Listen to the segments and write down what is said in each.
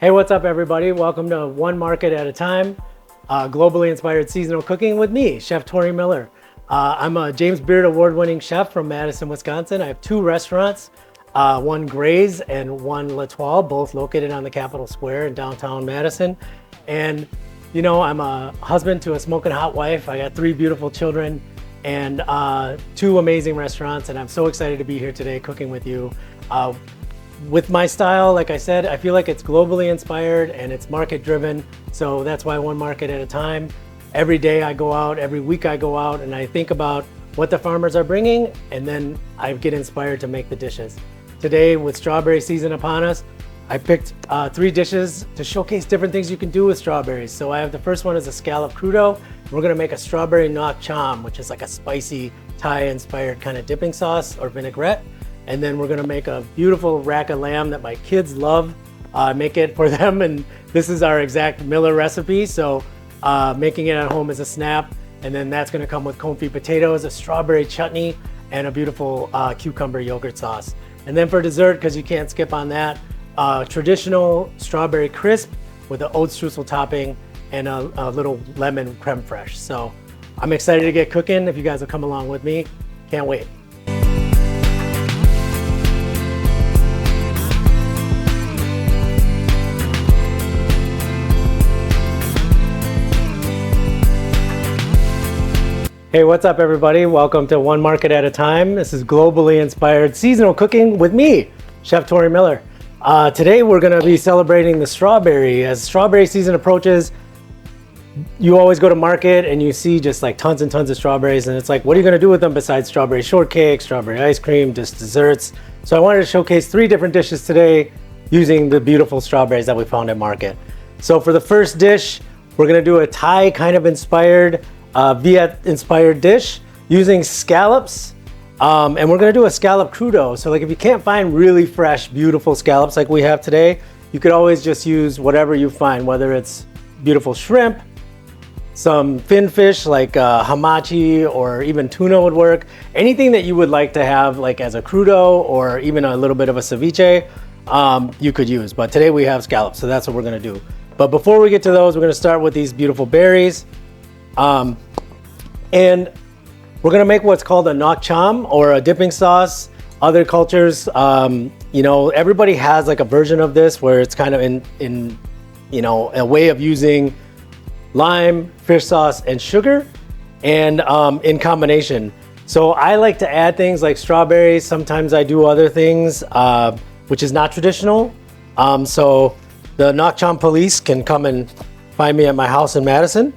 Hey, what's up everybody? Welcome to One Market at a Time, globally inspired seasonal cooking with me, Chef Tory Miller. I'm a James Beard award-winning chef from Madison, Wisconsin. I have two restaurants, one Gray's and one L'Etoile, both located on the Capitol Square in downtown Madison. And you know, I'm a husband to a smoking hot wife. I got 3 beautiful children and 2 amazing restaurants, and I'm so excited to be here today cooking with you. With my style, like I said, I feel like it's globally inspired and it's market driven. So that's why one market at a time. Every day I go out, every week I go out and I think about what the farmers are bringing, and then I get inspired to make the dishes. Today, with strawberry season upon us, I picked 3 dishes to showcase different things you can do with strawberries. So I have the first one is a scallop crudo. We're gonna make a strawberry nok cham, which is like a spicy Thai inspired kind of dipping sauce or vinaigrette. And then we're gonna make a beautiful rack of lamb that my kids love. Make it for them, and this is our exact Miller recipe. So making it at home is a snap. And then that's gonna come with confit potatoes, a strawberry chutney, and a beautiful cucumber yogurt sauce. And then for dessert, because you can't skip on that, traditional strawberry crisp with an oat streusel topping and a little lemon crème fraîche. So I'm excited to get cooking. If you guys will come along with me, can't wait. Hey, what's up everybody? Welcome to One Market at a Time. This is globally inspired seasonal cooking with me, Chef Tory Miller. Today we're gonna be celebrating the strawberry. As strawberry season approaches, you always go to market and you see just like tons and tons of strawberries, and it's like, what are you gonna do with them besides strawberry shortcake, strawberry ice cream, just desserts? So I wanted to showcase 3 different dishes today using the beautiful strawberries that we found at market. So for the first dish, we're gonna do a Thai kind of inspired Viet inspired dish using scallops, and we're gonna do a scallop crudo. So like if you can't find really fresh, beautiful scallops like we have today, you could always just use whatever you find, whether it's beautiful shrimp, some fin fish like hamachi, or even tuna would work. Anything that you would like to have like as a crudo or even a little bit of a ceviche, you could use. But today we have scallops, so that's what we're gonna do. But before we get to those, we're gonna start with these beautiful berries. And we're gonna make what's called a nok cham, or a dipping sauce. Other cultures, you know, everybody has like a version of this where it's kind of in you know, a way of using lime, fish sauce, and sugar, and in combination. So I like to add things like strawberries. Sometimes I do other things, which is not traditional. So the nok cham police can come and find me at my house in Madison.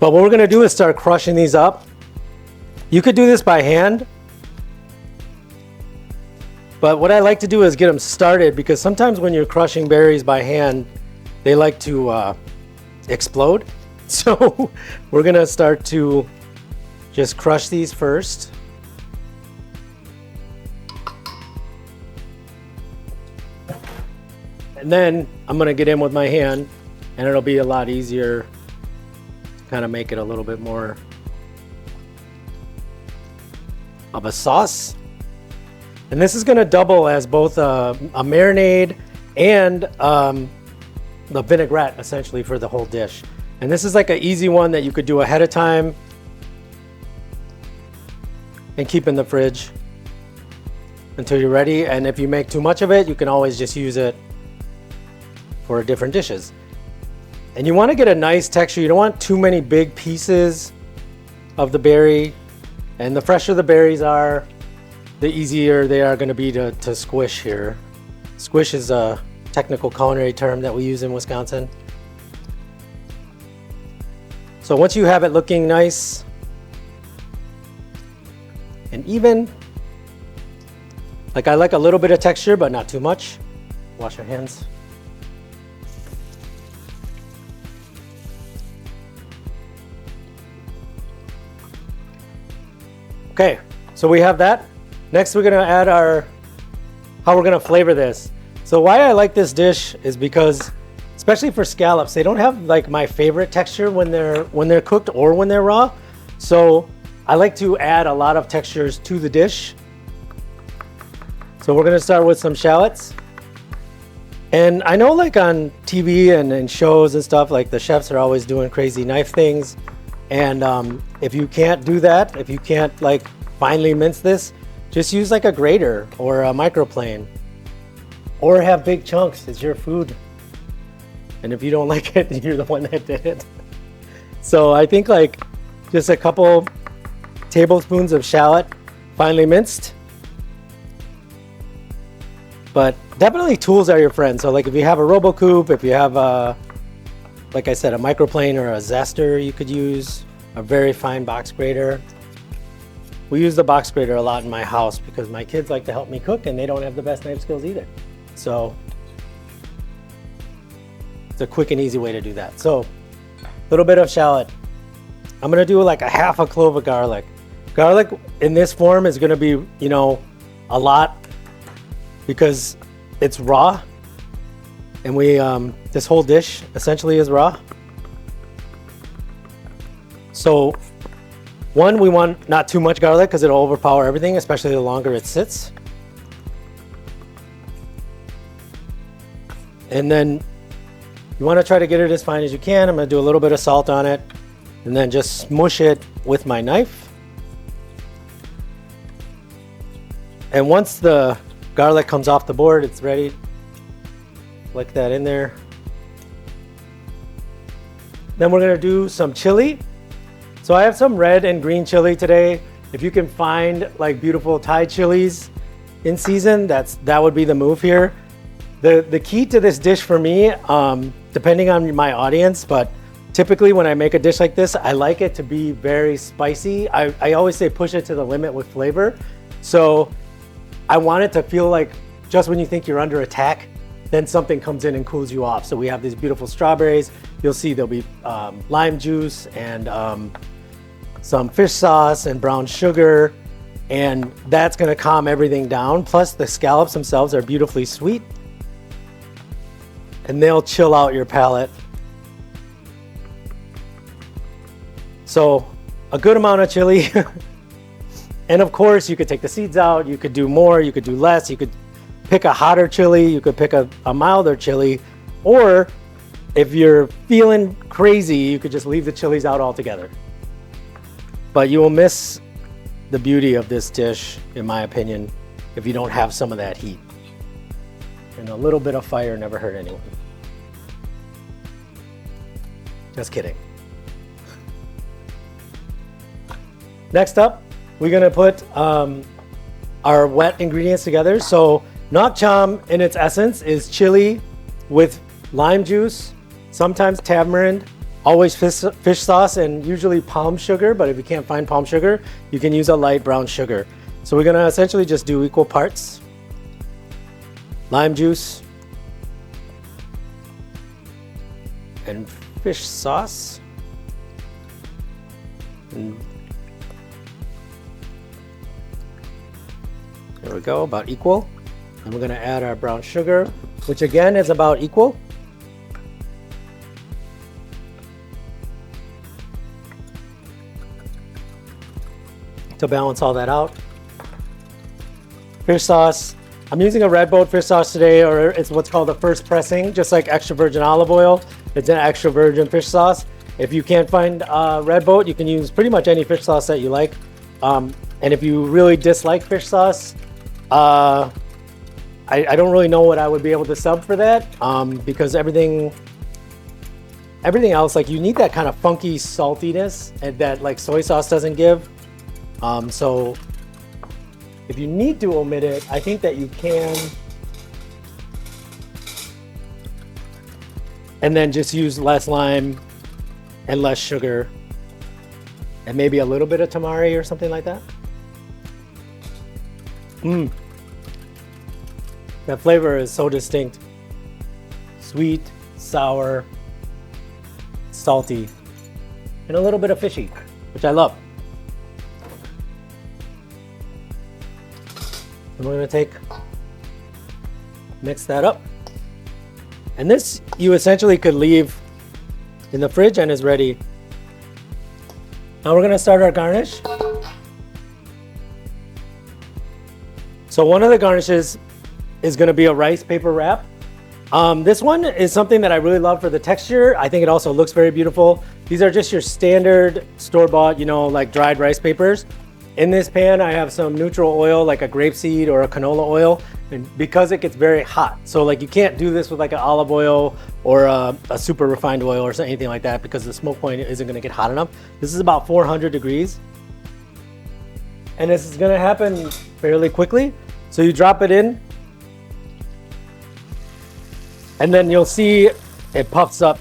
But what we're gonna do is start crushing these up. You could do this by hand, but what I like to do is get them started, because sometimes when you're crushing berries by hand, they like to explode. So we're gonna start to just crush these first. And then I'm gonna get in with my hand, and it'll be a lot easier, kind of make it a little bit more of a sauce. And this is going to double as both a marinade and the vinaigrette essentially for the whole dish. And this is like an easy one that you could do ahead of time and keep in the fridge until you're ready. And if you make too much of it, you can always just use it for different dishes. And you want to get a nice texture. You don't want too many big pieces of the berry. And the fresher the berries are, the easier they are going to be to squish here. Squish is a technical culinary term that we use in Wisconsin. So once you have it looking nice and even, like I like a little bit of texture, but not too much. Wash your hands. Okay, so we have that. Next, we're gonna add how we're gonna flavor this. So why I like this dish is because, especially for scallops, they don't have like my favorite texture when they're cooked or when they're raw. So I like to add a lot of textures to the dish. So we're gonna start with some shallots. And I know like on TV and in shows and stuff, like the chefs are always doing crazy knife things. And if you can't do that, if you can't like finely mince this, just use like a grater or a microplane. Or have big chunks, it's your food. And if you don't like it, you're the one that did it. So I think like just a couple tablespoons of shallot, finely minced. But definitely tools are your friend. So like if you have a RoboCoupe, if you have a, like I said, a microplane or a zester, you could use a very fine box grater. We use the box grater a lot in my house because my kids like to help me cook and they don't have the best knife skills either. So it's a quick and easy way to do that. So a little bit of shallot. I'm gonna do like a half a clove of garlic. Garlic in this form is gonna be, you know, a lot because it's raw. And we, this whole dish essentially is raw. So one, we want not too much garlic because it'll overpower everything, especially the longer it sits. And then you want to try to get it as fine as you can. I'm going to do a little bit of salt on it and then just smush it with my knife. And once the garlic comes off the board, it's ready. Flick that in there. Then we're going to do some chili. So I have some red and green chili today. If you can find like beautiful Thai chilies in season, that would be the move here. The key to this dish for me, depending on my audience, but typically when I make a dish like this, I like it to be very spicy. I always say push it to the limit with flavor. So I want it to feel like just when you think you're under attack, then something comes in and cools you off. So we have these beautiful strawberries. You'll see there'll be lime juice and some fish sauce and brown sugar. And that's gonna calm everything down. Plus the scallops themselves are beautifully sweet. And they'll chill out your palate. So a good amount of chili. And of course you could take the seeds out, you could do more, you could do less, you could pick a hotter chili, you could pick a milder chili, or if you're feeling crazy, you could just leave the chilies out altogether. But you will miss the beauty of this dish, in my opinion, if you don't have some of that heat. And a little bit of fire never hurt anyone. Just kidding. Next up, we're gonna put our wet ingredients together. So Nok cham in its essence is chili with lime juice, sometimes tamarind, always fish sauce, and usually palm sugar, but if you can't find palm sugar, you can use a light brown sugar. So we're gonna essentially just do equal parts. Lime juice and fish sauce. And there we go, about equal. And we're gonna add our brown sugar, which again is about equal. To balance all that out. Fish sauce. I'm using a red boat fish sauce today, or it's what's called a first pressing, just like extra virgin olive oil. It's an extra virgin fish sauce. If you can't find red boat, you can use pretty much any fish sauce that you like. And if you really dislike fish sauce, I don't really know what I would be able to sub for that, because everything else, like you need that kind of funky saltiness and that like soy sauce doesn't give. So if you need to omit it, I think that you can. And then just use less lime and less sugar and maybe a little bit of tamari or something like that. That flavor is so distinct. Sweet, sour, salty, and a little bit of fishy, which I love. And we're gonna mix that up. And this you essentially could leave in the fridge and is ready. Now we're gonna start our garnish. So one of the garnishes is gonna be a rice paper wrap. This one is something that I really love for the texture. I think it also looks very beautiful. These are just your standard store-bought, you know, like dried rice papers. In this pan, I have some neutral oil, like a grapeseed or a canola oil, and because it gets very hot. So like you can't do this with like an olive oil or a super refined oil or anything like that because the smoke point isn't gonna get hot enough. This is about 400 degrees. And this is gonna happen fairly quickly. So you drop it in, and then you'll see it puffs up.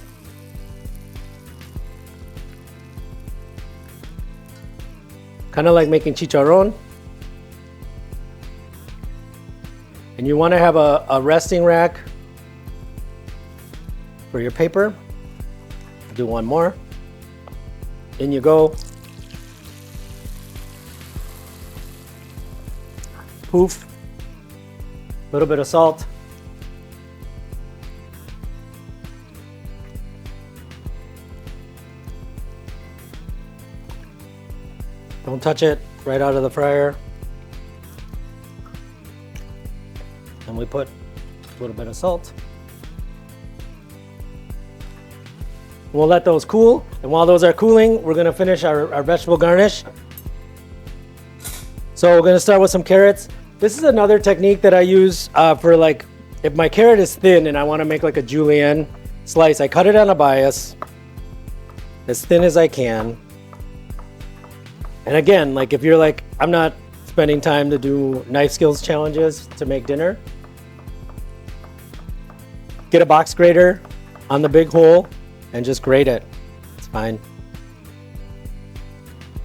Kind of like making chicharron. And you want to have a resting rack for your paper. Do one more. In you go. Poof. A little bit of salt. Don't touch it, right out of the fryer. And we put a little bit of salt. We'll let those cool. And while those are cooling, we're gonna finish our vegetable garnish. So we're gonna start with some carrots. This is another technique that I use for like, if my carrot is thin and I wanna make like a julienne slice, I cut it on a bias, as thin as I can. And again, like if you're like, I'm not spending time to do knife skills challenges to make dinner, get a box grater on the big hole and just grate it. It's fine.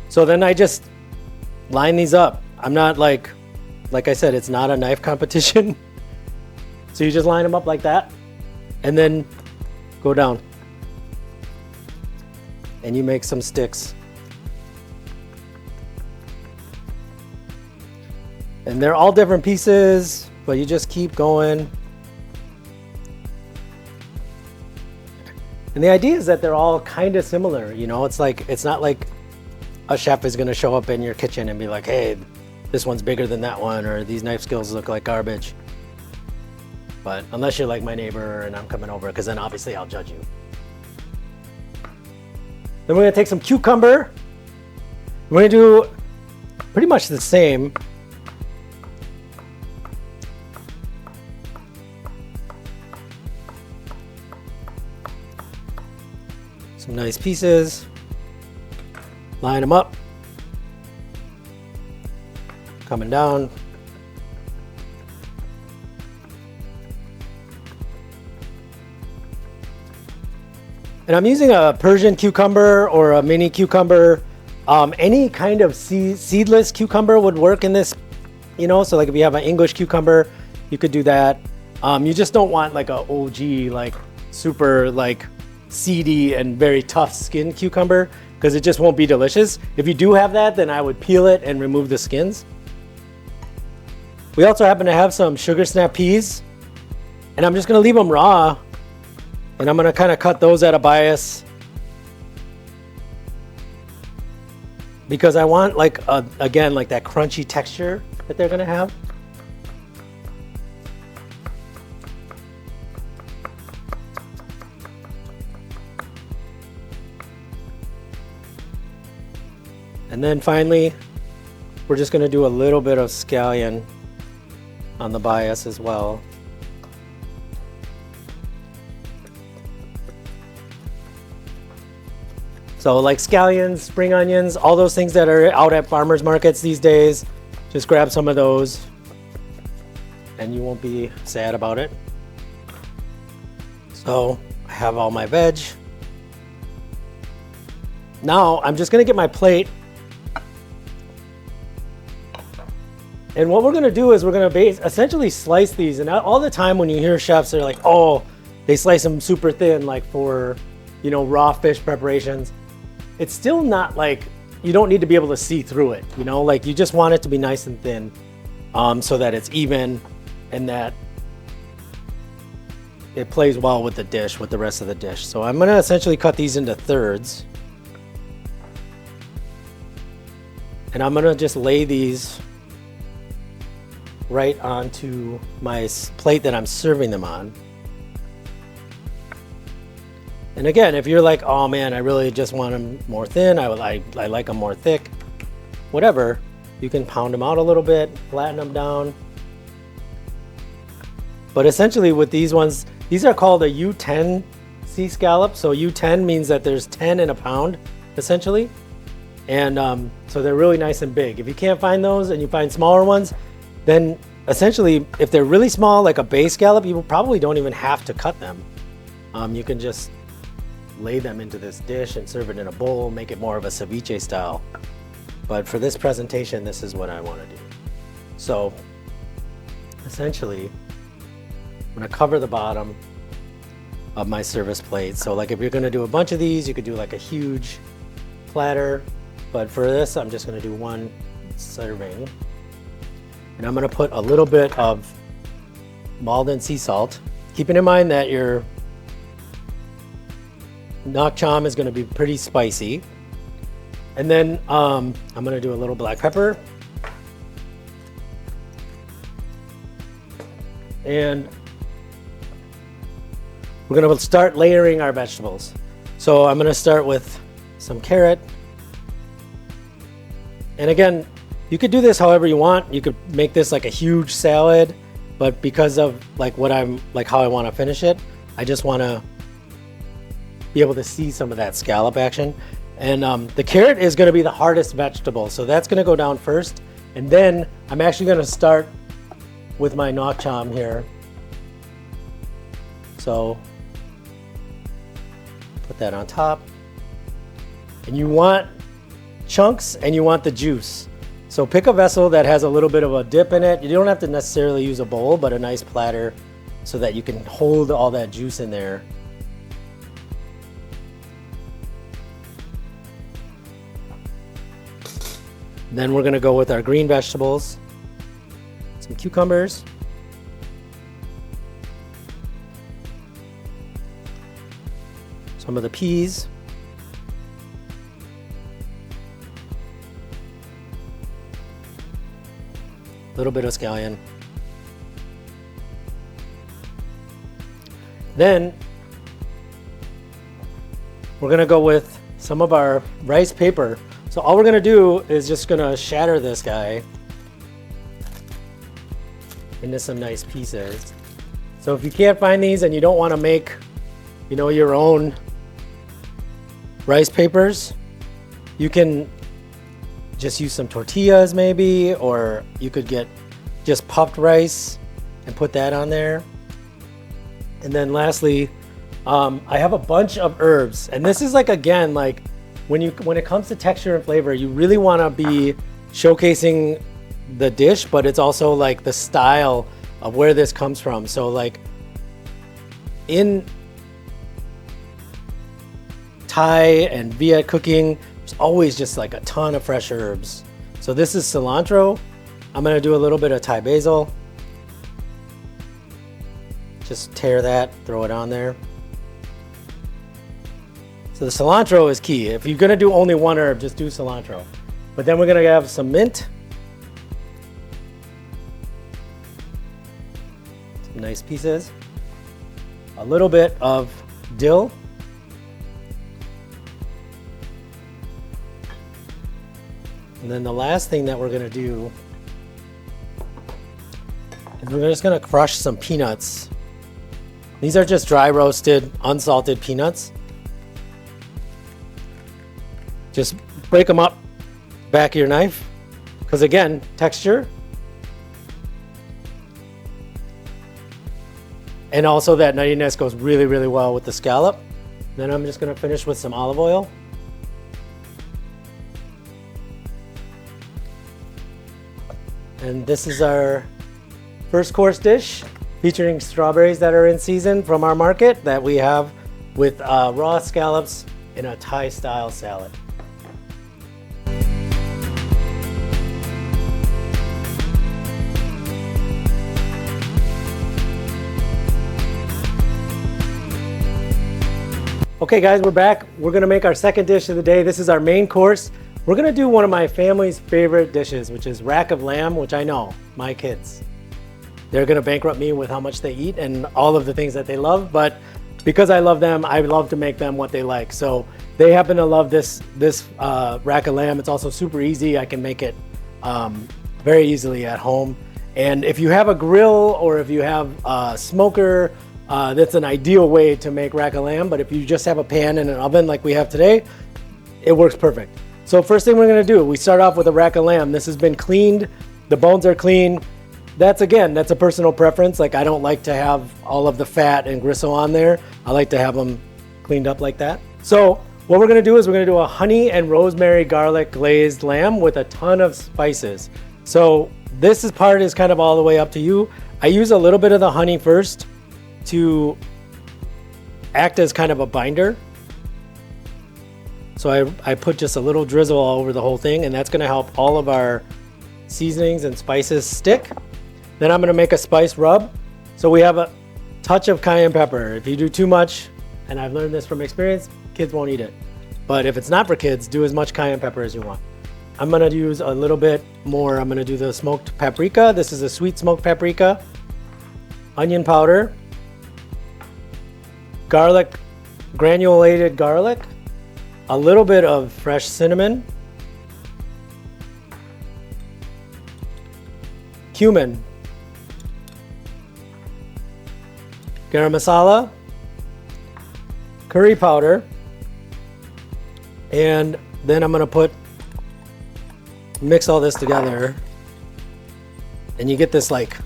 So then I just line these up. I'm not like I said, it's not a knife competition. So you just line them up like that and then go down. And you make some sticks. And they're all different pieces, but you just keep going. And the idea is that they're all kind of similar, you know? It's like, it's not like a chef is gonna show up in your kitchen and be like, hey, this one's bigger than that one, or these knife skills look like garbage. But unless you're like my neighbor and I'm coming over, because then obviously I'll judge you. Then we're gonna take some cucumber. We're gonna do pretty much the same. Some nice pieces, line them up, coming down. And I'm using a Persian cucumber or a mini cucumber. Any kind of seedless cucumber would work in this, you know, so like if you have an English cucumber, you could do that. You just don't want like a OG, like super like seedy and very tough skinned cucumber because it just won't be delicious. If you do have that, then I would peel it and remove the skins. We also happen to have some sugar snap peas, and I'm just gonna leave them raw, and I'm gonna kind of cut those at a bias because I want like again like that crunchy texture that they're gonna have. And then finally, we're just gonna do a little bit of scallion on the bias as well. So like scallions, spring onions, all those things that are out at farmers markets these days, just grab some of those and you won't be sad about it. So I have all my veg. Now I'm just gonna get my plate. And what we're gonna do is we're gonna essentially slice these. And all the time when you hear chefs, they're like, oh, they slice them super thin, like for, you know, raw fish preparations. It's still not like, you don't need to be able to see through it, you know? Like you just want it to be nice and thin so that it's even and that it plays well with the dish, with the rest of the dish. So I'm gonna essentially cut these into thirds. And I'm gonna just lay these right onto my plate that I'm serving them on. And again, if you're like, oh man, I really just want them more thin, I like them more thick, whatever, you can pound them out a little bit, flatten them down. But essentially with these ones, these are called a U10 sea scallop. So U10 means that there's 10 in a pound, essentially. And so they're really nice and big. If you can't find those and you find smaller ones, then essentially, if they're really small, like a bay scallop, you probably don't even have to cut them. You can just lay them into this dish and serve it in a bowl, make it more of a ceviche style. But for this presentation, this is what I want to do. So essentially, I'm going to cover the bottom of my service plate. So like if you're going to do a bunch of these, you could do like a huge platter. But for this, I'm just going to do one serving. And I'm going to put a little bit of Maldon sea salt, keeping in mind that your nak cham is going to be pretty spicy. And then I'm going to do a little black pepper. And we're going to start layering our vegetables. So I'm going to start with some carrot. And again, you could do this however you want. You could make this like a huge salad, but because of like how I want to finish it, I just want to be able to see some of that scallop action. And the carrot is going to be the hardest vegetable, so that's going to go down first. And then I'm actually going to start with my nak cham here. So put that on top. And you want chunks and you want the juice. So pick a vessel that has a little bit of a dip in it. You don't have to necessarily use a bowl, but a nice platter so that you can hold all that juice in there. Then we're gonna go with our green vegetables, some cucumbers, some of the peas, a little bit of scallion. Then we're gonna go with some of our rice paper. So all we're gonna do is just gonna shatter this guy into some nice pieces. So if you can't find these and you don't wanna make, your own rice papers, you can just use some tortillas maybe, or you could get just puffed rice and put that on there. And then lastly, I have a bunch of herbs, and this is like, again, like when it comes to texture and flavor, you really want to be showcasing the dish, but it's also like the style of where this comes from. So like in Thai and Viet cooking, there's always just like a ton of fresh herbs. So this is cilantro. I'm gonna do a little bit of Thai basil. Just tear that, throw it on there. So the cilantro is key. If you're gonna do only one herb, just do cilantro. But then we're gonna have some mint. Some nice pieces. A little bit of dill. And then the last thing that we're gonna do is we're just gonna crush some peanuts. These are just dry roasted, unsalted peanuts. Just break them up back of your knife, because again, texture. And also that nuttiness goes really, really well with the scallop. Then I'm just gonna finish with some olive oil. And this is our first course dish featuring strawberries that are in season from our market that we have with raw scallops in a Thai style salad. Okay guys, we're back. We're gonna make our second dish of the day. This is our main course. We're gonna do one of my family's favorite dishes, which is rack of lamb, which I know, my kids, they're gonna bankrupt me with how much they eat and all of the things that they love. But because I love them, I love to make them what they like. So they happen to love this rack of lamb. It's also super easy. I can make it very easily at home. And if you have a grill or if you have a smoker, that's an ideal way to make rack of lamb. But if you just have a pan and an oven like we have today, it works perfect. So first thing we're gonna do, we start off with a rack of lamb. This has been cleaned, the bones are clean. That's a personal preference. Like I don't like to have all of the fat and gristle on there. I like to have them cleaned up like that. So what we're gonna do is we're gonna do a honey and rosemary garlic glazed lamb with a ton of spices. So this part is kind of all the way up to you. I use a little bit of the honey first to act as kind of a binder. So I put just a little drizzle all over the whole thing, and that's gonna help all of our seasonings and spices stick. Then I'm gonna make a spice rub. So we have a touch of cayenne pepper. If you do too much, and I've learned this from experience, kids won't eat it. But if it's not for kids, do as much cayenne pepper as you want. I'm gonna use a little bit more. I'm gonna do the smoked paprika. This is a sweet smoked paprika. Onion powder. Garlic, granulated garlic. A little bit of fresh cinnamon. Cumin. Garam masala. Curry powder. And then I'm gonna mix all this together. And you get this like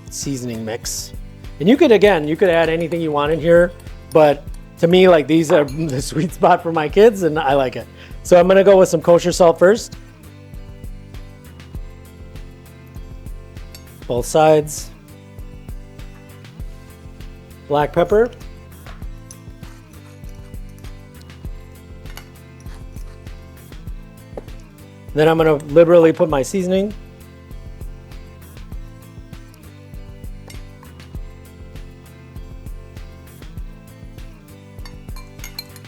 seasoning mix. And you could add anything you want in here, but to me, like these are the sweet spot for my kids and I like it. So I'm gonna go with some kosher salt first. Both sides. Black pepper. Then I'm gonna liberally put my seasoning.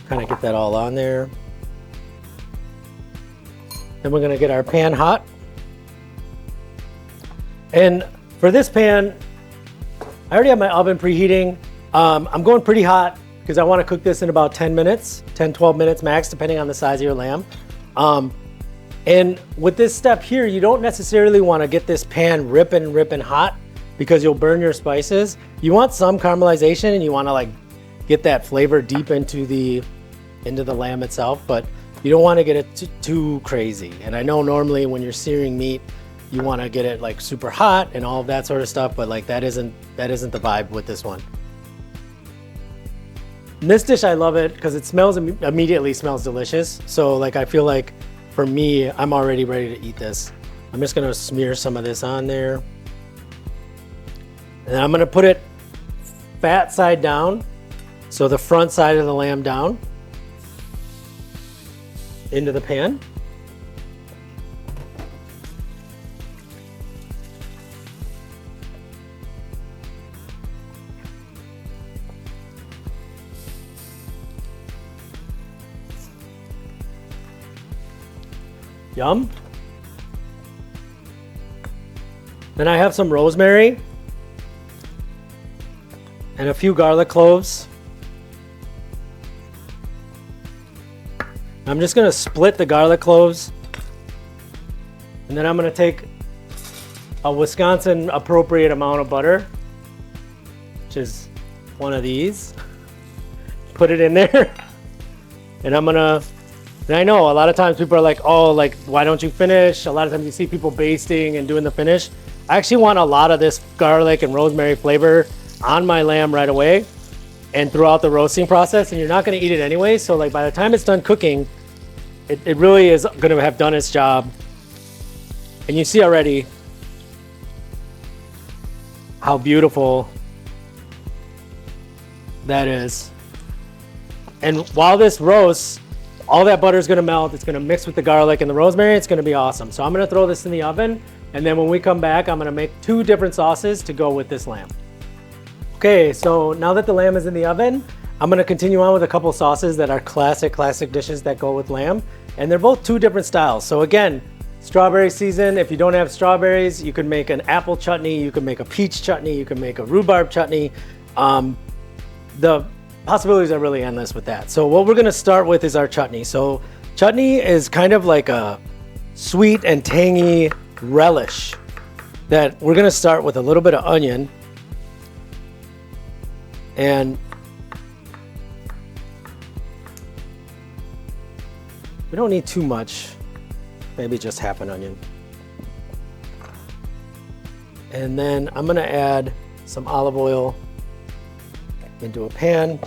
Kind of get that all on there. Then we're gonna get our pan hot. And for this pan, I already have my oven preheating. I'm going pretty hot because I wanna cook this in about 10 minutes, 10, 12 minutes max, depending on the size of your lamb. And with this step here, you don't necessarily wanna get this pan ripping hot because you'll burn your spices. You want some caramelization and you wanna like get that flavor deep into the lamb itself, but you don't want to get it too crazy. And I know normally when you're searing meat, you want to get it like super hot and all of that sort of stuff, but like that isn't the vibe with this one. In this dish, I love it because it immediately smells delicious. So like I feel like for me, I'm already ready to eat this. I'm just gonna smear some of this on there. And I'm gonna put it fat side down. So the front side of the lamb down into the pan. Yum. Then I have some rosemary and a few garlic cloves. I'm just gonna split the garlic cloves, and then I'm gonna take a Wisconsin appropriate amount of butter, which is one of these, put it in there, and I know a lot of times people are like, oh, like, why don't you finish? A lot of times you see people basting and doing the finish. I actually want a lot of this garlic and rosemary flavor on my lamb right away and throughout the roasting process, and you're not gonna eat it anyway. So like by the time it's done cooking, it really is gonna have done its job. And you see already how beautiful that is. And while this roasts, all that butter is gonna melt. It's gonna mix with the garlic and the rosemary. It's gonna be awesome. So I'm gonna throw this in the oven, and then when we come back, I'm gonna make 2 different sauces to go with this lamb. Okay, so now that the lamb is in the oven, I'm gonna continue on with a couple sauces that are classic dishes that go with lamb. And they're both 2 different styles. So again, strawberry season. If you don't have strawberries, you can make an apple chutney, you can make a peach chutney, you can make a rhubarb chutney. The possibilities are really endless with that. So what we're gonna start with is our chutney. So chutney is kind of like a sweet and tangy relish that we're gonna start with a little bit of onion. And we don't need too much, maybe just half an onion. And then I'm gonna add some olive oil into a pan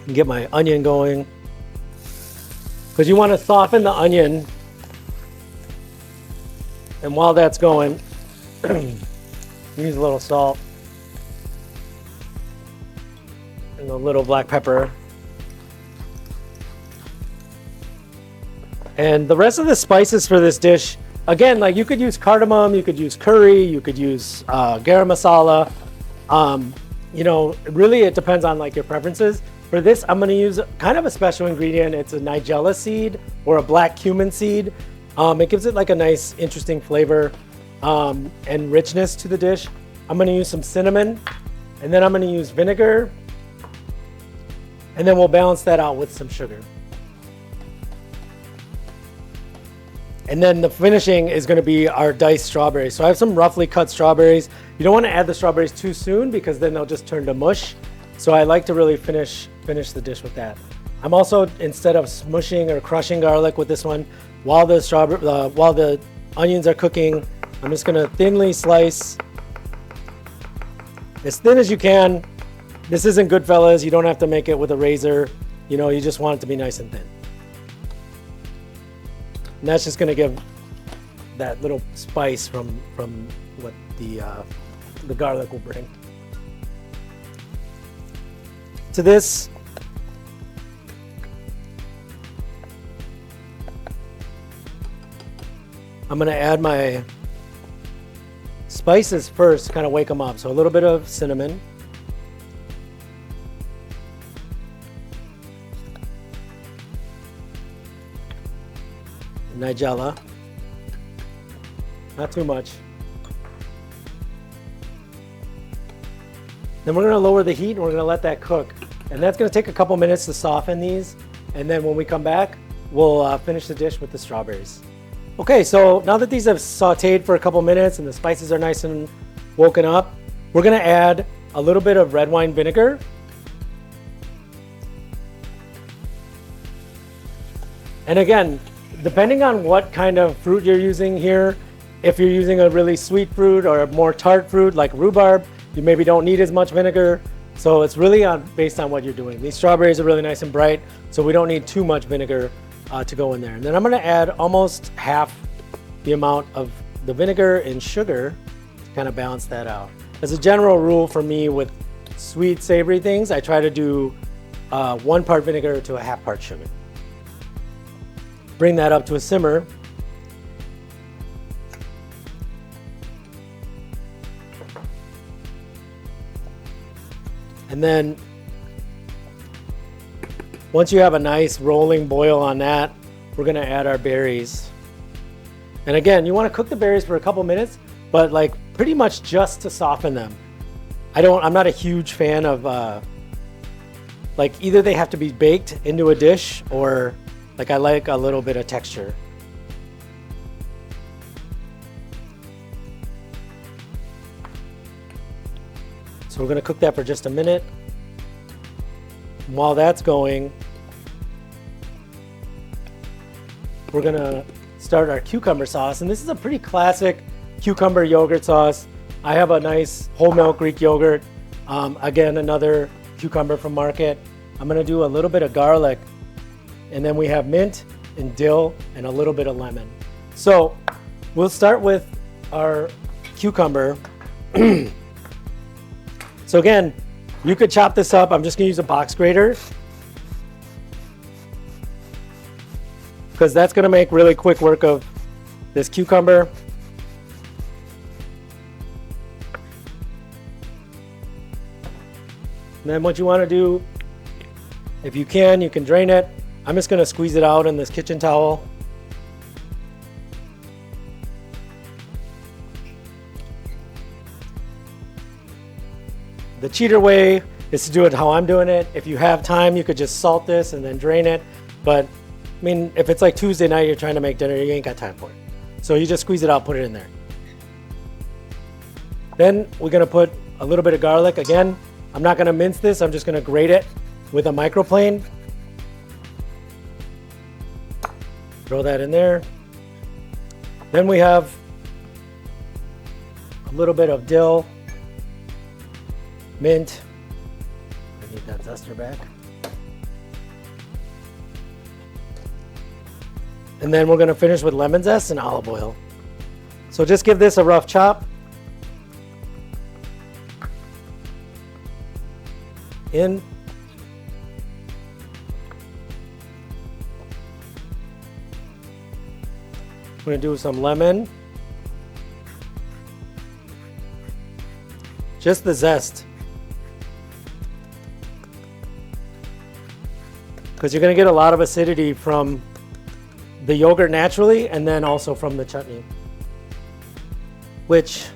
and get my onion going. Because you wanna soften the onion. And while that's going, use a little salt and a little black pepper. And the rest of the spices for this dish, again, like you could use cardamom, you could use curry, you could use garam masala. You know, really it depends on like your preferences. For this, I'm gonna use kind of a special ingredient. It's a nigella seed or a black cumin seed. It gives it like a nice, interesting flavor and richness to the dish. I'm gonna use some cinnamon, and then I'm gonna use vinegar, and then we'll balance that out with some sugar. And then the finishing is gonna be our diced strawberries. So I have some roughly cut strawberries. You don't wanna add the strawberries too soon because then they'll just turn to mush. So I like to really finish the dish with that. I'm also, instead of smushing or crushing garlic with this one, while the onions are cooking, I'm just gonna thinly slice as thin as you can. This isn't Goodfellas. You don't have to make it with a razor. You know, you just want it to be nice and thin. And that's just gonna give that little spice from what the garlic will bring. To this, I'm gonna add my spices first, kind of wake them up. So a little bit of cinnamon. Nigella, not too much. Then we're gonna lower the heat and we're gonna let that cook. And that's gonna take a couple minutes to soften these. And then when we come back, we'll finish the dish with the strawberries. Okay, so now that these have sauteed for a couple minutes and the spices are nice and woken up, we're gonna add a little bit of red wine vinegar. And again, depending on what kind of fruit you're using here, if you're using a really sweet fruit or a more tart fruit like rhubarb, you maybe don't need as much vinegar. So it's really based on what you're doing. These strawberries are really nice and bright, so we don't need too much vinegar to go in there. And then I'm gonna add almost half the amount of the vinegar and sugar to kind of balance that out. As a general rule for me with sweet, savory things, I try to do 1 part vinegar to a half part sugar. Bring that up to a simmer. And then once you have a nice rolling boil on that, we're gonna add our berries. And again, you wanna cook the berries for a couple minutes, but like pretty much just to soften them. I'm not a huge fan of, like either they have to be baked into a dish or like I like a little bit of texture. So we're gonna cook that for just a minute. And while that's going, we're gonna start our cucumber sauce. And this is a pretty classic cucumber yogurt sauce. I have a nice whole milk Greek yogurt. Again, another cucumber from market. I'm gonna do a little bit of garlic, and then we have mint and dill and a little bit of lemon. So we'll start with our cucumber. So again, you could chop this up. I'm just gonna use a box grater because that's gonna make really quick work of this cucumber. And then what you wanna do, if you can drain it. I'm just gonna squeeze it out in this kitchen towel. The cheater way is to do it how I'm doing it. If you have time, you could just salt this and then drain it. But I mean, if it's like Tuesday night, you're trying to make dinner, you ain't got time for it. So you just squeeze it out, put it in there. Then we're gonna put a little bit of garlic. Again, I'm not gonna mince this, I'm just gonna grate it with a microplane. Throw that in there. Then we have a little bit of dill, mint. I need that zester back. And then we're gonna finish with lemon zest and olive oil. So just give this a rough chop. In. I'm gonna do some lemon. Just the zest. Because you're gonna get a lot of acidity from the yogurt naturally, and then also from the chutney, which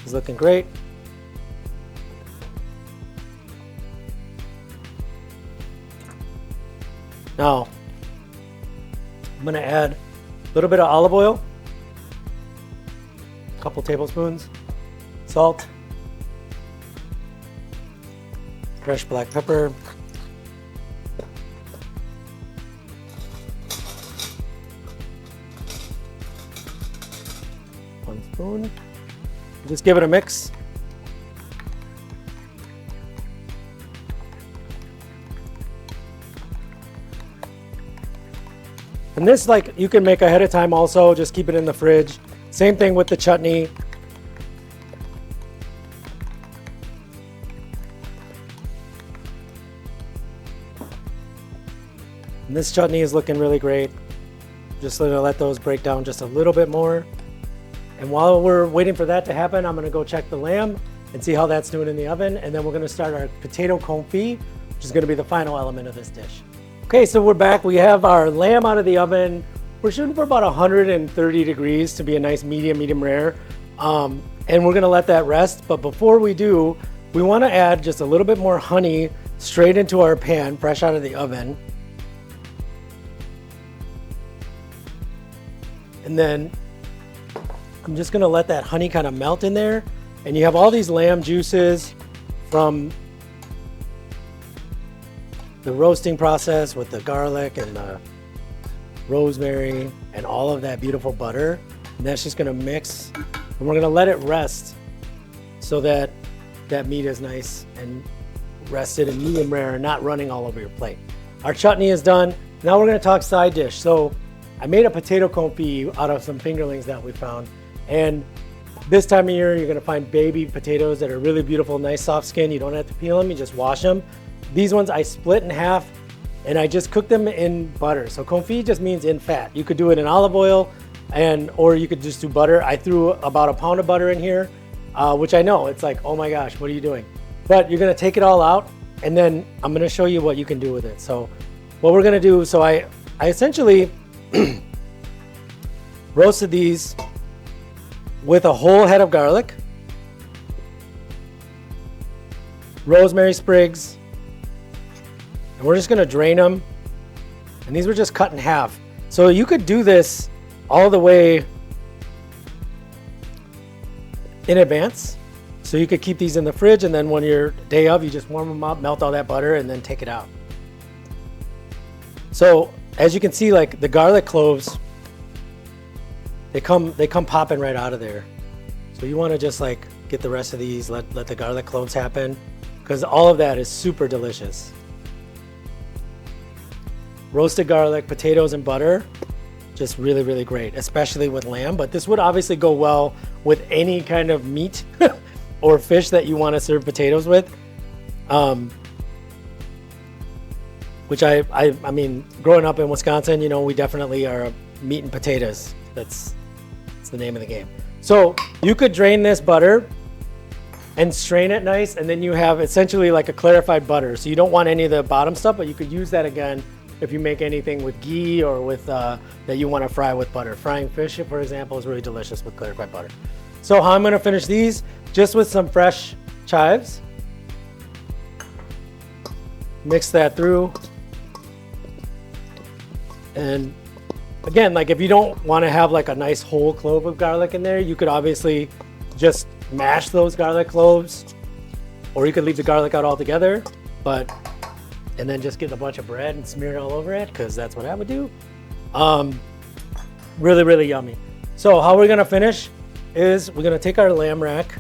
is looking great. Now, I'm gonna add a little bit of olive oil, a couple tablespoons, salt, fresh black pepper, one spoon. Just give it a mix. And this, like, you can make ahead of time also, just keep it in the fridge. Same thing with the chutney. And this chutney is looking really great. Just gonna let those break down just a little bit more. And while we're waiting for that to happen, I'm gonna go check the lamb and see how that's doing in the oven. And then we're gonna start our potato confit, which is gonna be the final element of this dish. Okay, so we're back. We have our lamb out of the oven. We're shooting for about 130 degrees to be a nice medium rare. And we're gonna let that rest. But before we do, we wanna add just a little bit more honey straight into our pan, fresh out of the oven. And then I'm just gonna let that honey kind of melt in there. And you have all these lamb juices from the roasting process with the garlic and the rosemary and all of that beautiful butter. And that's just gonna mix. And we're gonna let it rest so that that meat is nice and rested and medium rare and not running all over your plate. Our chutney is done. Now we're gonna talk side dish. So I made a potato confit out of some fingerlings that we found. And this time of year, you're gonna find baby potatoes that are really beautiful, nice soft skin. You don't have to peel them, you just wash them. These ones I split in half and I just cook them in butter. So confit just means in fat. You could do it in olive oil or you could just do butter. I threw about a pound of butter in here, which I know it's like, oh my gosh, what are you doing? But you're gonna take it all out and then I'm gonna show you what you can do with it. So what we're gonna do, so I essentially roasted these with a whole head of garlic, rosemary sprigs, and we're just gonna drain them. And these were just cut in half. So you could do this all the way in advance. So you could keep these in the fridge and then when your day of, you just warm them up, melt all that butter and then take it out. So as you can see, like the garlic cloves, they come popping right out of there. So you wanna just like get the rest of these, let the garlic cloves happen, because all of that is super delicious. Roasted garlic, potatoes, and butter, just really great, especially with lamb. But this would obviously go well with any kind of meat or fish that you want to serve potatoes with. Which I mean, growing up in Wisconsin, you know, we definitely are meat and potatoes. That's the name of the game. So you could drain this butter and strain it nice, and then you have essentially like a clarified butter. So you don't want any of the bottom stuff, but you could use that again if you make anything with ghee or with that you want to fry with butter. Frying fish, for example, is really delicious with clarified butter. So how I'm going to finish these, just with some fresh chives. Mix that through. And again, like if you don't want to have like a nice whole clove of garlic in there, you could obviously just mash those garlic cloves, or you could leave the garlic out altogether, and then just get a bunch of bread and smear it all over it, because that's what I would do. Really, really yummy. So how we're gonna finish is we're gonna take our lamb rack,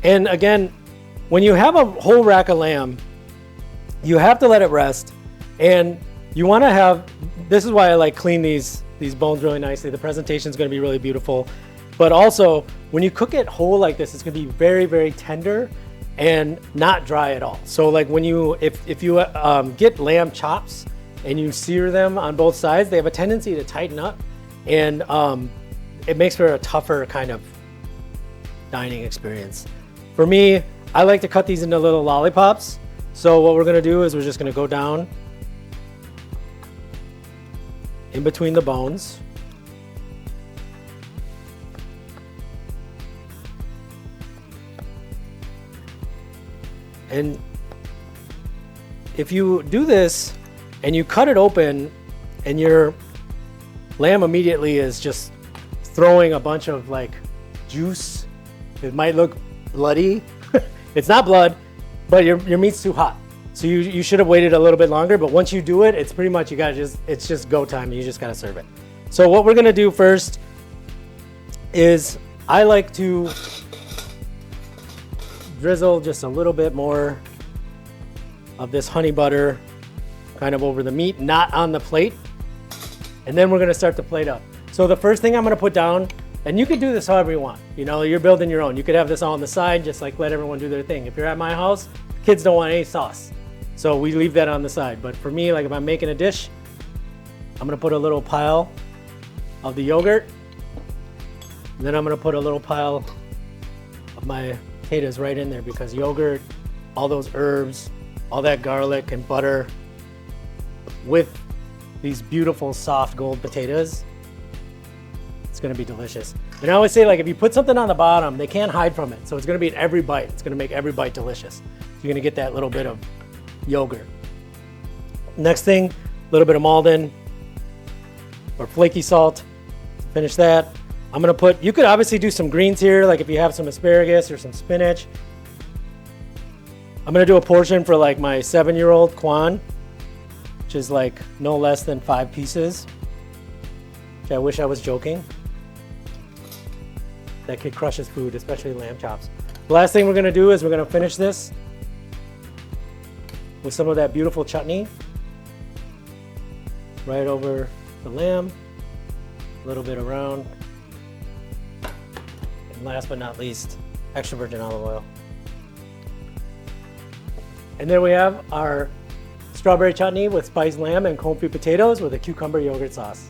and again, when you have a whole rack of lamb, you have to let it rest, and you want to have, this is why I like clean these bones really nicely. The presentation is going to be really beautiful, but also when you cook it whole like this, it's going to be very, very tender and not dry at all. So like when you, if you get lamb chops and you sear them on both sides, they have a tendency to tighten up, and it makes for a tougher kind of dining experience. For me, I like to cut these into little lollipops. So what we're gonna do is we're just gonna go down in between the bones. And if you do this and you cut it open and your lamb immediately is just throwing a bunch of like juice, it might look bloody. It's not blood, but your meat's too hot. So you should have waited a little bit longer, but once you do it, it's pretty much, it's just go time. You just gotta serve it. So what we're gonna do first is I like to drizzle just a little bit more of this honey butter kind of over the meat, not on the plate. And then we're gonna start to plate up. So the first thing I'm gonna put down, and you could do this however you want. You know, you're building your own. You could have this all on the side, just like let everyone do their thing. If you're at my house, kids don't want any sauce, so we leave that on the side. But for me, like if I'm making a dish, I'm gonna put a little pile of the yogurt. And then I'm gonna put a little pile of my potatoes right in there, because yogurt, all those herbs, all that garlic and butter with these beautiful soft gold potatoes, it's gonna be delicious. And I always say, like, if you put something on the bottom, they can't hide from it. So it's gonna be in every bite. It's gonna make every bite delicious. So you're gonna get that little bit of yogurt. Next thing, a little bit of Maldon or flaky salt. Finish that. I'm gonna put, you could obviously do some greens here, like if you have some asparagus or some spinach. I'm gonna do a portion for like my 7-year-old Kwan, which is like no less than 5 pieces. Which I wish I was joking. That kid crushes food, especially lamb chops. The last thing we're gonna do is we're gonna finish this with some of that beautiful chutney right over the lamb, a little bit around, and last but not least, extra virgin olive oil. And then we have our strawberry chutney with spiced lamb and confit potatoes with a cucumber yogurt sauce.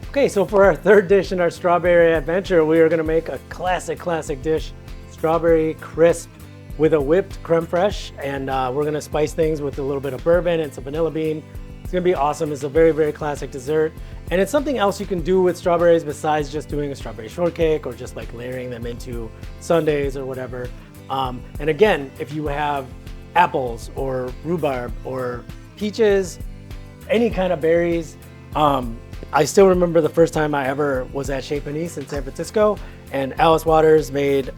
Okay, so for our third dish in our strawberry adventure, we are gonna make a classic dish, strawberry crisp with a whipped crème fraîche, and we're gonna spice things with a little bit of bourbon and some vanilla bean. It's gonna be awesome. It's a very, very classic dessert. And it's something else you can do with strawberries besides just doing a strawberry shortcake or just like layering them into sundaes or whatever. And again, if you have apples or rhubarb or peaches, any kind of berries, I still remember the first time I ever was at Chez Panisse in San Francisco, and Alice Waters made,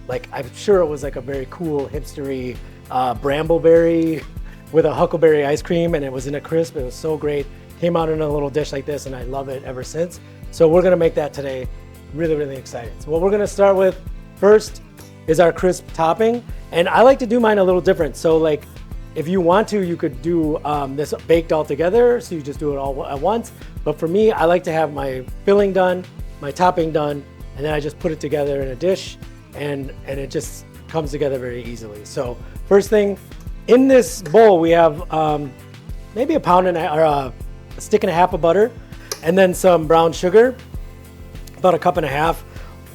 like, I'm sure it was like a very cool hipstery brambleberry with a huckleberry ice cream, and it was in a crisp. It was so great. Came out in a little dish like this, and I love it ever since. So we're gonna make that today. Really, really excited. So what we're gonna start with first is our crisp topping, and I like to do mine a little different. So like, if you want to, you could do this baked all together, so you just do it all at once. But for me, I like to have my filling done, my topping done, and then I just put it together in a dish, and it just comes together very easily. So first thing, in this bowl we have maybe a pound and a stick and a half of butter, and then some brown sugar, about a cup and a half,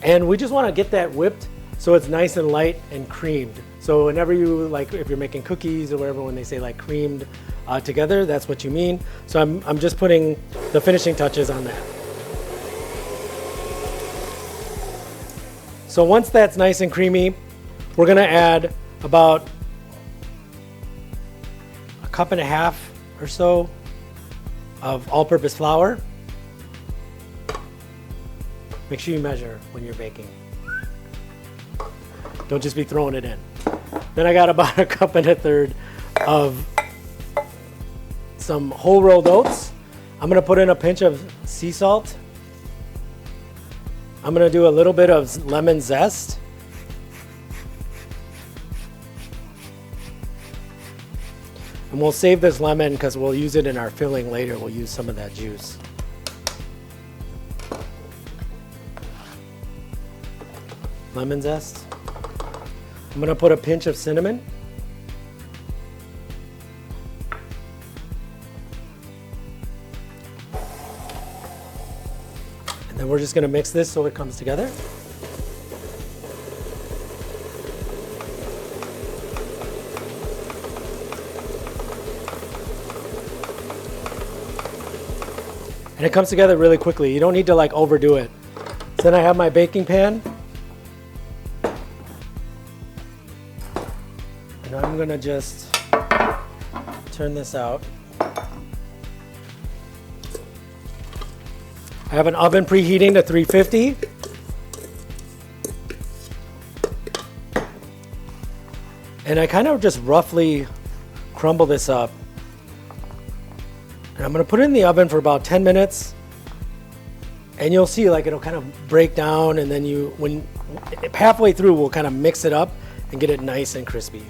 and we just want to get that whipped so it's nice and light and creamed. So whenever you, like, if you're making cookies or whatever, when they say like creamed together, that's what you mean. So I'm just putting the finishing touches on that. So once that's nice and creamy, we're gonna add about a cup and a half or so of all-purpose flour. Make sure you measure when you're baking. Don't just be throwing it in. Then I got about a cup and a third of some whole rolled oats. I'm gonna put in a pinch of sea salt. I'm gonna do a little bit of lemon zest. And we'll save this lemon because we'll use it in our filling later. We'll use some of that juice. Lemon zest. I'm gonna put a pinch of cinnamon. And then we're just gonna mix this so it comes together. And it comes together really quickly. You don't need to like overdo it. So then I have my baking pan. And I'm gonna just turn this out. I have an oven preheating to 350. And I kind of just roughly crumble this up. And I'm gonna put it in the oven for about 10 minutes. And you'll see like it'll kind of break down, and then when halfway through, we'll kind of mix it up and get it nice and crispy.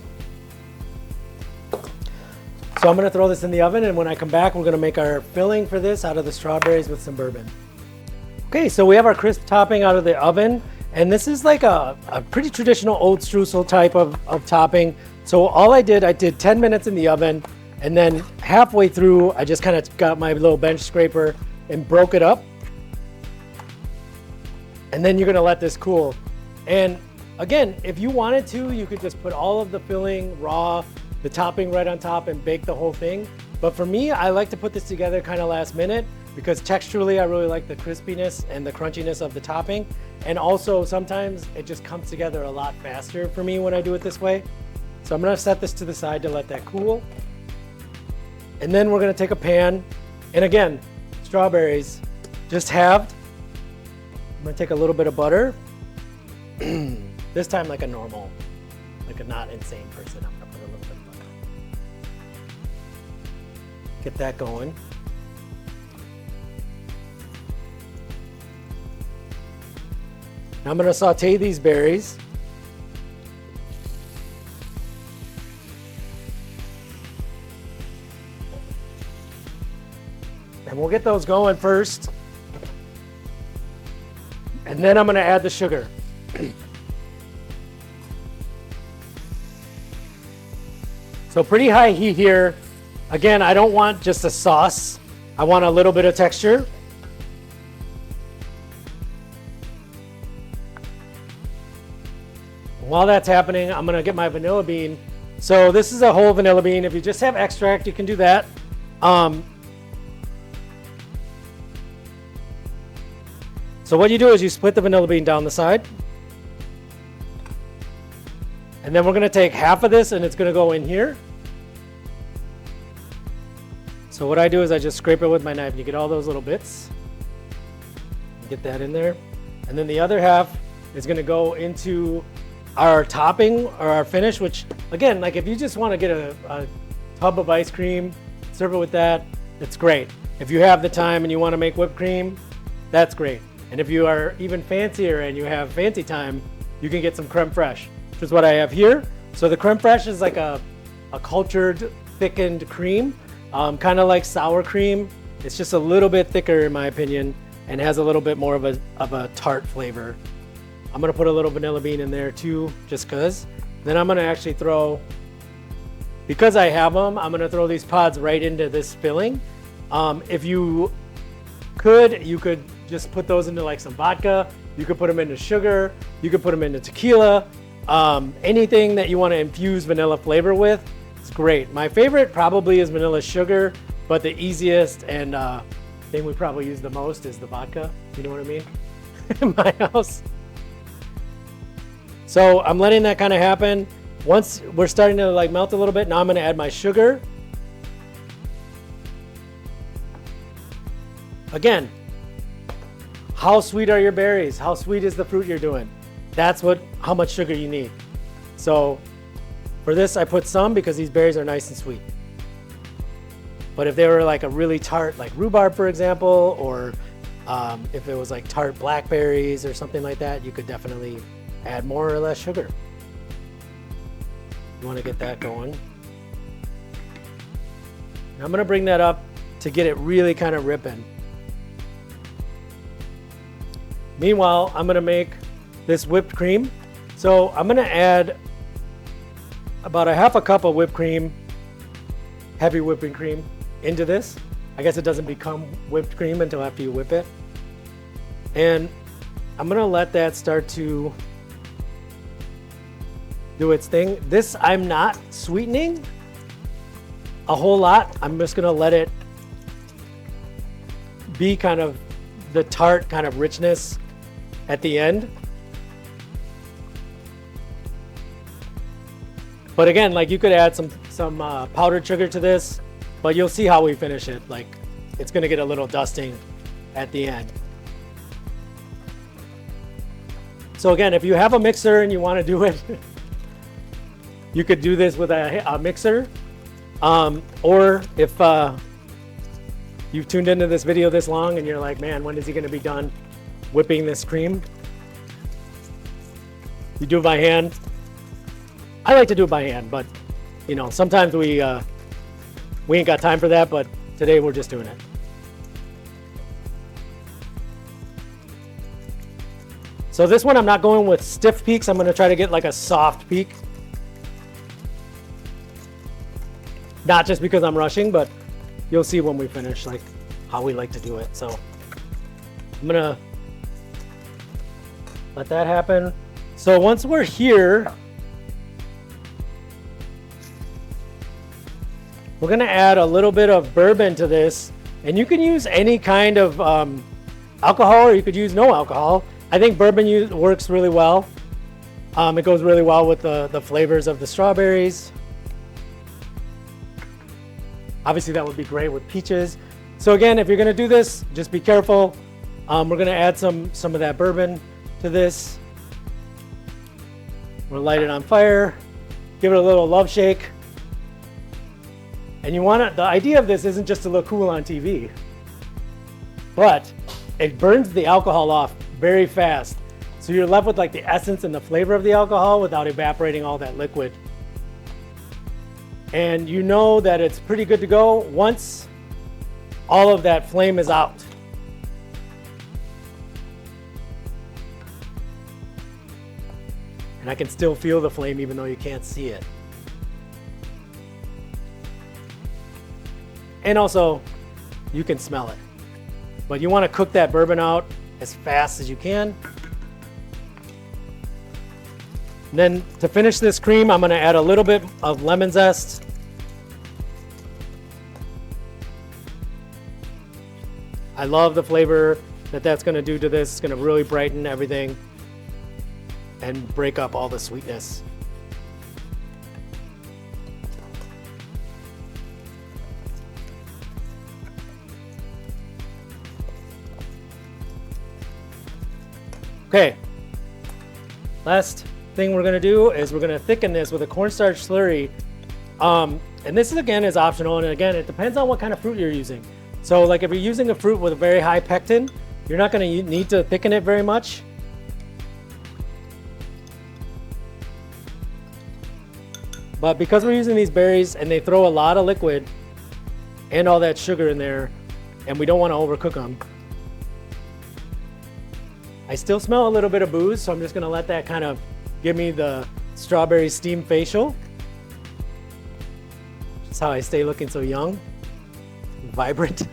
So I'm gonna throw this in the oven, and when I come back, we're gonna make our filling for this out of the strawberries with some bourbon. Okay, so we have our crisp topping out of the oven, and this is like a pretty traditional oat streusel type of topping. So all I did 10 minutes in the oven, and then halfway through, I just kind of got my little bench scraper and broke it up. And then you're gonna let this cool. And again, if you wanted to, you could just put all of the filling raw, the topping right on top, and bake the whole thing. But for me, I like to put this together kind of last minute, because texturally, I really like the crispiness and the crunchiness of the topping. And also sometimes it just comes together a lot faster for me when I do it this way. So I'm gonna set this to the side to let that cool. And then we're gonna take a pan, and again, strawberries, just halved. I'm gonna take a little bit of butter. This time like a normal, like a not insane person, I'm gonna put a little bit of butter. Get that going. Now I'm gonna saute these berries. And we'll get those going first. And then I'm gonna add the sugar. So pretty high heat here. Again, I don't want just a sauce. I want a little bit of texture. While that's happening, I'm gonna get my vanilla bean. So this is a whole vanilla bean. If you just have extract, you can do that. So what you do is you split the vanilla bean down the side. And then we're gonna take half of this, and it's gonna go in here. So what I do is I just scrape it with my knife. You get all those little bits. Get that in there. And then the other half is gonna go into our topping or our finish, which again, like if you just wanna get a tub of ice cream, serve it with that, it's great. If you have the time and you wanna make whipped cream, that's great. And if you are even fancier and you have fancy time, you can get some crème fraîche, which is what I have here. So the crème fraîche is like a cultured, thickened cream, kind of like sour cream. It's just a little bit thicker in my opinion, and has a little bit more of a tart flavor. I'm gonna put a little vanilla bean in there too, just cause. Then I'm gonna actually throw, because I have them, I'm gonna throw these pods right into this filling. If you could just put those into like some vodka. You could put them into sugar. You could put them into tequila. Anything that you want to infuse vanilla flavor with, it's great. My favorite probably is vanilla sugar, but the easiest and thing we probably use the most is the vodka. You know what I mean? In my house. So I'm letting that kind of happen. Once we're starting to like melt a little bit, now I'm gonna add my sugar. Again, how sweet are your berries? How sweet is the fruit you're doing? That's how much sugar you need. So for this, I put some because these berries are nice and sweet. But if they were like a really tart, like rhubarb, for example, or if it was like tart blackberries or something like that, you could definitely add more or less sugar. You want to get that going. Now I'm going to bring that up to get it really kind of ripping. Meanwhile, I'm going to make this whipped cream. So I'm going to add about a half a cup of whipped cream, heavy whipping cream, into this. I guess it doesn't become whipped cream until after you whip it. And I'm gonna let that start to do its thing. This I'm not sweetening a whole lot. I'm just gonna let it be kind of the tart kind of richness at the end. But again, like you could add some powdered sugar to this, but you'll see how we finish it. Like it's gonna get a little dusting at the end. So again, if you have a mixer and you wanna do it, you could do this with a mixer. Or if you've tuned into this video this long and you're like, man, when is he gonna be done whipping this cream? You do it by hand. I like to do it by hand, but you know, sometimes we ain't got time for that, but today we're just doing it. So this one, I'm not going with stiff peaks. I'm gonna try to get like a soft peak. Not just because I'm rushing, but you'll see when we finish, like how we like to do it. So I'm gonna let that happen. So once we're here, we're gonna add a little bit of bourbon to this, and you can use any kind of alcohol, or you could use no alcohol. I think bourbon works really well. It goes really well with the flavors of the strawberries. Obviously that would be great with peaches. So again, if you're gonna do this, just be careful. We're gonna add some of that bourbon to this. We'll light it on fire, give it a little love shake. And the idea of this isn't just to look cool on TV, but it burns the alcohol off very fast. So you're left with like the essence and the flavor of the alcohol without evaporating all that liquid. And you know that it's pretty good to go once all of that flame is out. And I can still feel the flame even though you can't see it. And also, you can smell it. But you want to cook that bourbon out as fast as you can. And then to finish this cream, I'm going to add a little bit of lemon zest. I love the flavor that that's going to do to this. It's going to really brighten everything and break up all the sweetness. Okay, last thing we're gonna do is we're gonna thicken this with a cornstarch slurry. And this is optional, and again, it depends on what kind of fruit you're using. So like if you're using a fruit with a very high pectin, you're not gonna need to thicken it very much. But because we're using these berries and they throw a lot of liquid and all that sugar in there, and we don't wanna overcook them, I still smell a little bit of booze, so I'm just gonna let that kind of give me the strawberry steam facial. That's how I stay looking so young, and vibrant.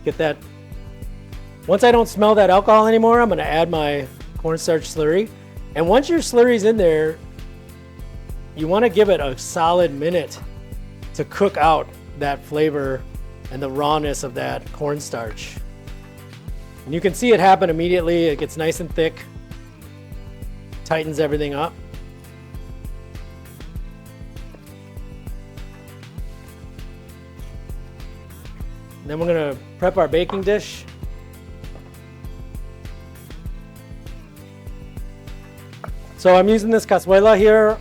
Get that. Once I don't smell that alcohol anymore, I'm gonna add my cornstarch slurry. And once your slurry's in there, you wanna give it a solid minute to cook out that flavor and the rawness of that cornstarch. And you can see it happen immediately. It gets nice and thick, tightens everything up. And then we're gonna prep our baking dish. So I'm using this cazuela here.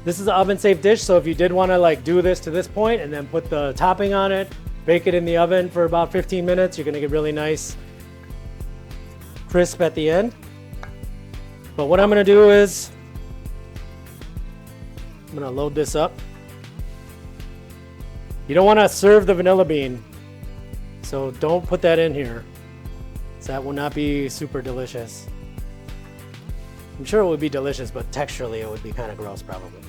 This is an oven-safe dish, so if you did want to like do this to this point and then put the topping on it, bake it in the oven for about 15 minutes, you're gonna get really nice crisp at the end. But what I'm gonna do is I'm gonna load this up. You don't want to serve the vanilla bean, so don't put that in here. So that will not be super delicious. I'm sure it would be delicious, but texturally it would be kind of gross probably.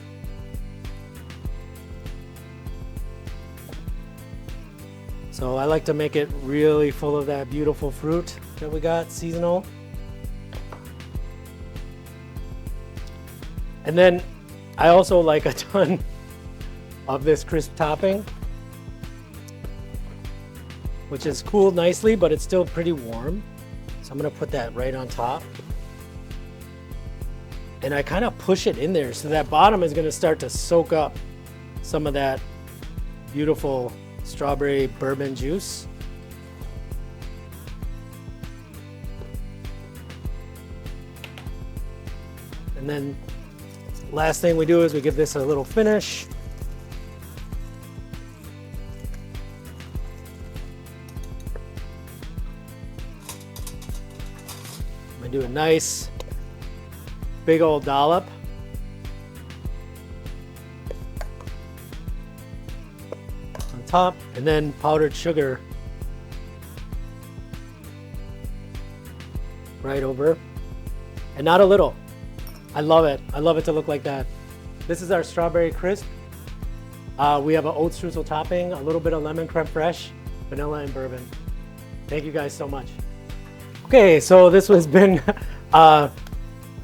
So I like to make it really full of that beautiful fruit that we got, seasonal. And then I also like a ton of this crisp topping, which is cooled nicely, but it's still pretty warm. So I'm gonna put that right on top. And I kind of push it in there so that bottom is gonna start to soak up some of that beautiful strawberry bourbon juice. And then last thing we do is we give this a little finish. I'm gonna do a nice big old dollop. On top, and then powdered sugar right over, and not a little. I love it. I love it to look like that. This is our strawberry crisp. We have an oat streusel topping, a little bit of lemon crème fraîche, vanilla, and bourbon. Thank you guys so much. Okay, so this has been our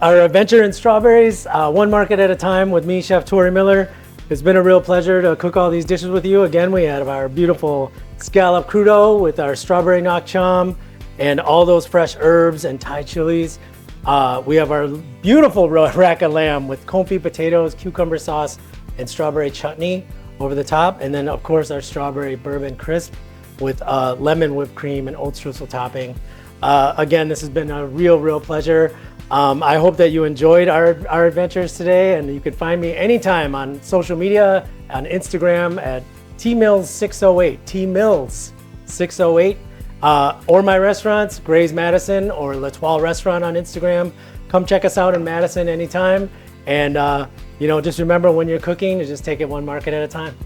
adventure in strawberries, one market at a time with me, Chef Tory Miller. It's been a real pleasure to cook all these dishes with you. Again, we have our beautiful scallop crudo with our strawberry knock cham and all those fresh herbs and Thai chilies. We have our beautiful rack of lamb with confit potatoes, cucumber sauce, and strawberry chutney over the top. And then of course our strawberry bourbon crisp with lemon whipped cream and oat streusel topping. Again, this has been a real pleasure. I hope that you enjoyed our adventures today, and you can find me anytime on social media, on Instagram at tmills608, tmills608, or my restaurants, Gray's Madison or L'Etoile Restaurant on Instagram. Come check us out in Madison anytime. And, you know, just remember when you're cooking to just take it one market at a time.